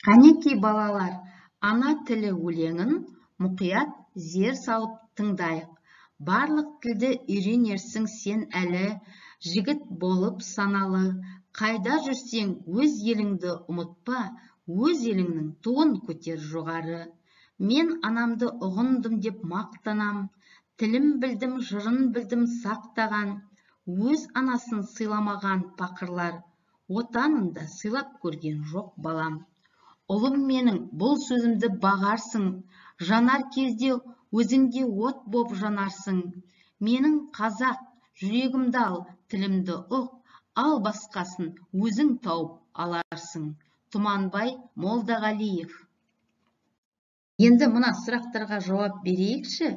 Қанекей балалар, ана тілі өлеңін мұқият зер салып тыңдайық. Барлық тілді үйренерсің сен әлі, жігіт болып саналы. Қайда жүрсең өз еліңді ұмытпа, өз еліңнің туын көтер жоғары. Мен анамды ұғындым деп мақтанам, тілім білдім, жырын білдім сақтаған. Өз анасын сыйламаған пақырлар, отанында сыйлап көрген жоқ балам. Ұлым менің, бұл сөзімді бағарсың, жанар кезде өзіңде от боп жанарсың. Менің қазақ, жүрегімді ал, тілімді ұқ, ал басқасын өзің тауып аларсың. Тұманбай Молдағалиев. Енді мына сұрақтарға жауап берейікші.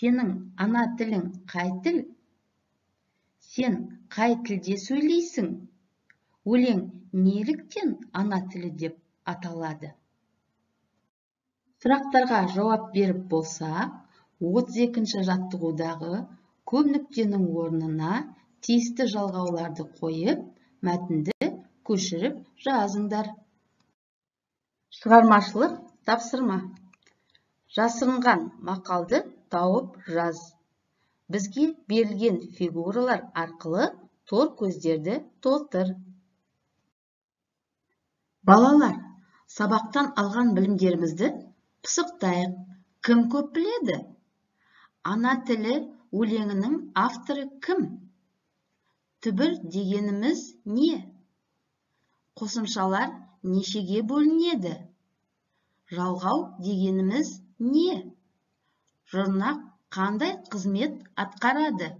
Сенің ана тілің қай тіл? Сен қай тілде сөйлейсің? Өлең неліктен ана тілі деп аталады? Сұрақтарға жауап беріп болсақ, 32-ші жаттығудағы көп нүктенің орнына тиісті жалғауларды қойып, мәтінді көшіріп жазыңдар. Шығармашылық тапсырма. Жасырынған мақалды тауып жаз. Бізге берілген фигуралар арқылы тор көздерді толтыр. Балалар, сабақтан алған білімдерімізді пысықтайық. Кім көп біледі? Ана тілі өлеңінің авторы кім? Түбір дегеніміз не? Қосымшалар нешеге бөлінеді? Жалғау дегеніміз не? Жұрнақ қандай қызмет атқарады?